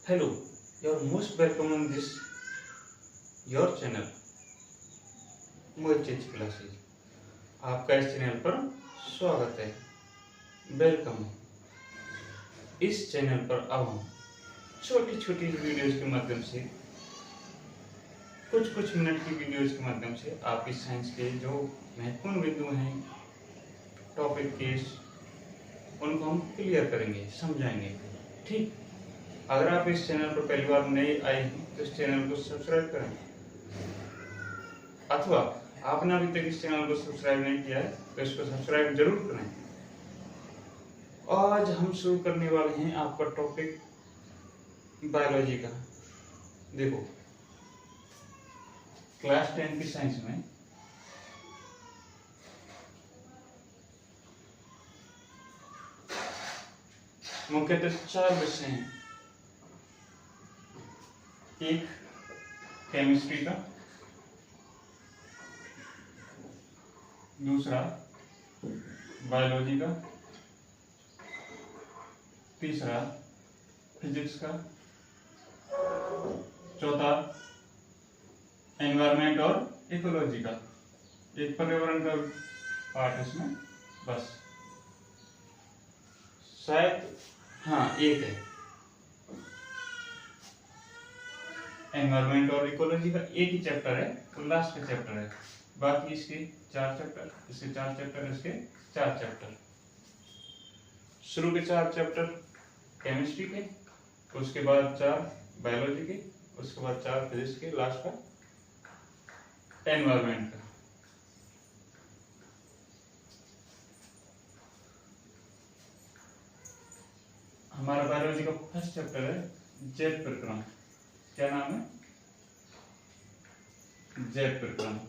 Hello, you're most welcome on this your channel Mohit classes. आपका इस channel पर स्वागत है, वेलकम है। इस चैनल पर अब हम छोटी छोटी वीडियोस के माध्यम से कुछ मिनट की वीडियोस के माध्यम से आपकी साइंस के जो महत्वपूर्ण बिंदु हैं टॉपिक के उनको हम क्लियर करेंगे, समझाएंगे। ठीक, अगर आप इस चैनल पर पहली बार नए आए हैं तो इस चैनल को सब्सक्राइब करें, अथवा आपने अभी तक इस चैनल को सब्सक्राइब नहीं किया है तो इसको सब्सक्राइब जरूर करें। आज हम शुरू करने वाले हैं आपका टॉपिक बायोलॉजी का। देखो, क्लास 10 की साइंस में मुख्यतः 4 विषय हैं। एक केमिस्ट्री का, दूसरा बायोलॉजी का, तीसरा फिजिक्स का, चौथा एनवायरनमेंट और इकोलॉजी का। एक पर्यावरण का पार्ट है इसमें, बस शायद हाँ एक है एनवायरनमेंट और इकोलॉजी का, एक ही चैप्टर है तो लास्ट का चैप्टर है। बाकी इसके 4 चैप्टर, इसके 4 चैप्टर, इसके 4 चैप्टर। शुरू के 4 चैप्टर केमिस्ट्री के, उसके बाद 4 बायोलॉजी के, उसके बाद 4 फिजिक्स के, लास्ट का एनवायरनमेंट का। हमारा बायोलॉजी का फर्स्ट चैप्टर है जैव प्रक्रम। क्या नाम है? जैव प्रक्रम।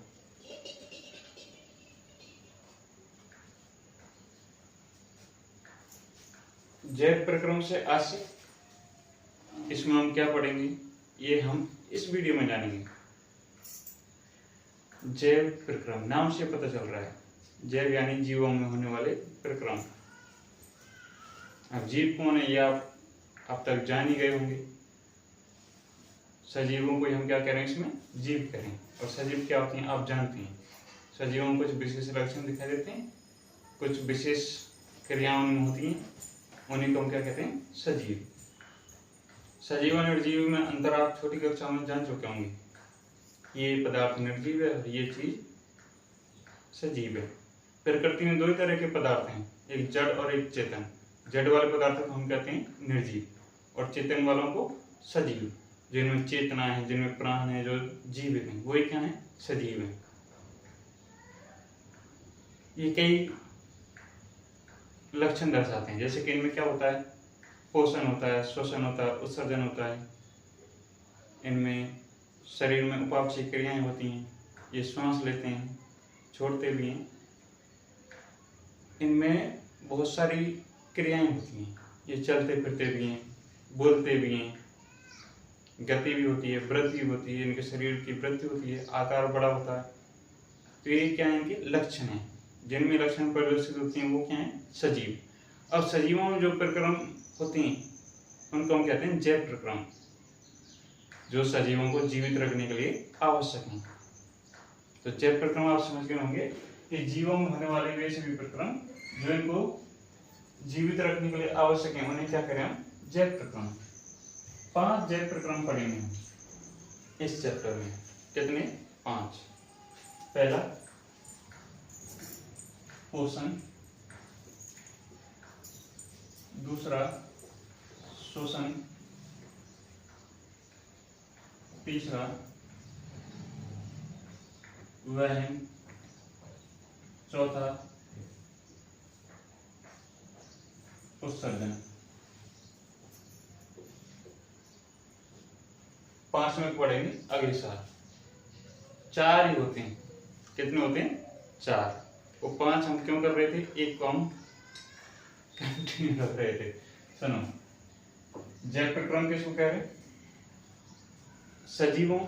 जैव प्रक्रम से आसिक इसमें हम क्या पढ़ेंगे ये हम इस वीडियो में जानेंगे। जैव प्रक्रम नाम से पता चल रहा है, जैव यानी जीवों में होने वाले प्रक्रम। अब जीव कौन है ये आप अब तक जान ही गए होंगे। सजीवों को हम क्या करें, इसमें जीव करें। और सजीव क्या होते हैं आप जानते हैं। सजीवों में कुछ विशेष लक्षण दिखाई देते हैं, कुछ विशेष क्रियाएं उनमें होती हैं, उन्हीं को हम क्या कहते हैं, सजीव। सजीव और निर्जीव में अंतर आप छोटी कक्षा में जान चुके होंगे। ये पदार्थ निर्जीव है और ये चीज सजीव है। प्रकृति में 2 ही तरह के पदार्थ हैं, एक जड़ और एक चेतन। जड़ वाले पदार्थों को हम कहते हैं निर्जीव, और चेतन वालों को सजीव। जिनमें चेतना है, जिनमें प्राण है, जो जीवित हैं, वही क्या है, सजीव है। ये कई लक्षण दर्शाते हैं, जैसे कि इनमें क्या होता है, पोषण होता है, श्वसन होता है, उत्सर्जन होता है। इनमें शरीर में उपापचयी क्रियाएं होती हैं, ये श्वास लेते हैं, छोड़ते भी हैं। इनमें बहुत सारी क्रियाएं होती हैं, ये चलते फिरते भी हैं, बोलते भी हैं, गति भी होती है, वृद्धि होती है, इनके शरीर की वृद्धि होती है, आकार बड़ा होता है। तो ये क्या है, इनके लक्षण हैं। जिनमें लक्षण प्रदर्शित होते हैं वो क्या है, सजीव। अब सजीवों में जो प्रक्रम होते हैं उनको हम कहते हैं जैव प्रक्रम, जो सजीवों को जीवित रखने के लिए आवश्यक हैं। तो जैव प्रक्रम आप समझ गए होंगे कि जीवों में होने वाले वे सभी प्रक्रम जो इनको जीवित रखने के लिए आवश्यक है, उन्हें क्या करें हम, जैव प्रक्रम। 5 जैव प्रक्रम पढ़ेंगे हम इस चैप्टर में। कितने? 5। पहला पोषण, दूसरा श्वसन, तीसरा वहन, चौथा उत्सर्जन। 5 में पढ़ेंगे अगले साल। 4 ही होते हैं। कितने होते हैं? 4। वो 5 हम क्यों कर रहे थे, एक को हम कंटिन्यू कर रहे थे। सुनो, जैव प्रक्रम किसको कह रहे हैं? सजीवों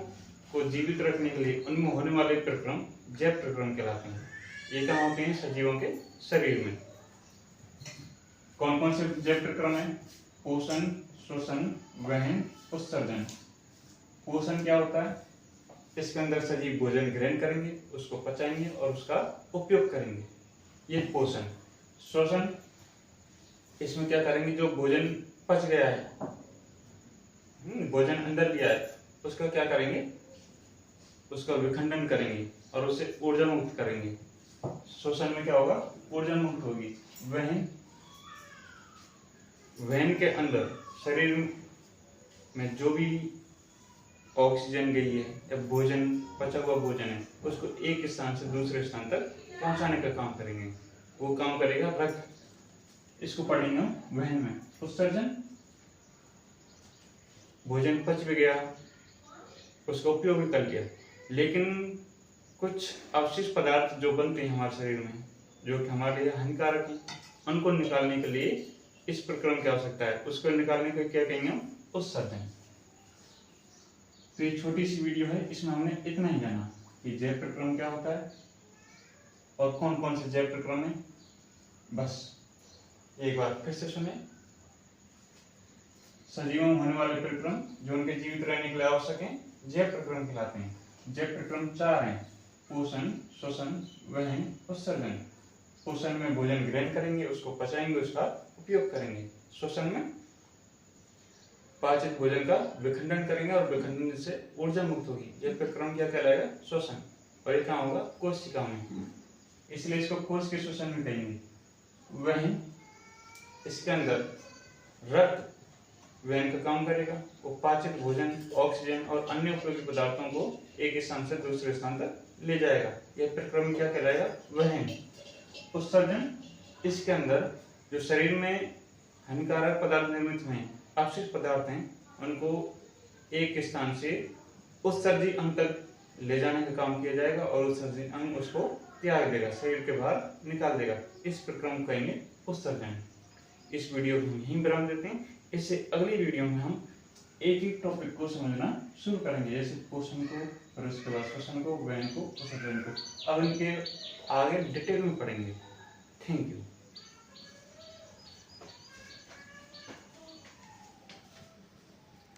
को जीवित रखने के लिए उनमें होने वाले प्रक्रम जैव प्रक्रम कहलाते हैं। ये कहाँ होते हैं? सजीवों के शरीर में। कौन कौन से जैव प्रक्रम है? पोषण, श्वसन, वहन उत्सर्जन। पोषण क्या होता है? इसके अंदर सजीव भोजन ग्रहण करेंगे, उसको पचाएंगे और उसका उपयोग करेंगे, ये पोषण। श्वसन, इसमें क्या करेंगे, जो भोजन पच गया है, भोजन अंदर लिया है, उसका क्या करेंगे, उसका विखंडन करेंगे और उसे ऊर्जा मुक्त करेंगे। श्वसन में क्या होगा, ऊर्जा मुक्त होगी। वहन, वहन के अंदर शरीर में जो भी ऑक्सीजन गई है या भोजन, पचा हुआ भोजन है, उसको एक स्थान से दूसरे स्थान तक पहुंचाने का काम करेंगे। वो काम करेगा रक्त। इसको पढ़ेंगे हम वहन में। उत्सर्जन, भोजन पच भी गया, उसका उपयोग भी कर लिया, लेकिन कुछ अवशिष्ट पदार्थ जो बनते हैं हमारे शरीर में, जो कि हमारे लिए हानिकारक हैं, उनको निकालने के लिए इस प्रक्रम की आवश्यकता है। उसको निकालने को क्या कहेंगे हम, उत्सर्जन। तो ये छोटी सी वीडियो है, इसमें हमने इतना ही जाना कि जैव प्रक्रम क्या होता है और कौन कौन से जैव प्रक्रम है। बस एक बार फिर से सुने। सजीवों में होने वाले प्रक्रम जो उनके जीवित रहने के लिए आवश्यक हैं, जैव प्रक्रम कहलाते हैं। जैव प्रक्रम 4 हैं: पोषण, श्वसन, वहन, उत्सर्जन। पोषण में भोजन ग्रहण करेंगे, उसको पचाएंगे, उसका उपयोग करेंगे। श्वसन में पाचित भोजन का विखंडन करेंगे और विखंडन से ऊर्जा मुक्त होगी। यह प्रक्रम क्या कहलाएगा, श्वसन। और ये कहाँ होगा, कोशिका में, इसलिए इसको कोश के श्वसन में कहेंगे। वहन, इसके अंदर रक्त वहन का काम करेगा, वो पाचित भोजन, ऑक्सीजन और अन्य उपयोगी पदार्थों को एक स्थान से दूसरे स्थान तक ले जाएगा। यह प्रक्रम क्या कहलाएगा, वहन। उत्सर्जन, इसके अंदर जो शरीर में हानिकारक पदार्थ निर्मित हुए हैं, अवशिष्ट पदार्थ हैं, उनको एक स्थान से उत्सर्जित अंग तक ले जाने का काम किया जाएगा और उत्सर्जित अंग उसको त्याग देगा, शरीर के बाहर निकाल देगा। इस प्रक्रम को कहेंगे उत्सर्जन। इस वीडियो को हम यहीं विराम देते हैं। इससे अगली वीडियो में हम एक एक टॉपिक को समझना शुरू करेंगे, जैसे पोषण को, और उसके बाद श्वसन को, वहन को, उत्सर्जन को। अब इनके आगे डिटेल में पढ़ेंगे। Thank you.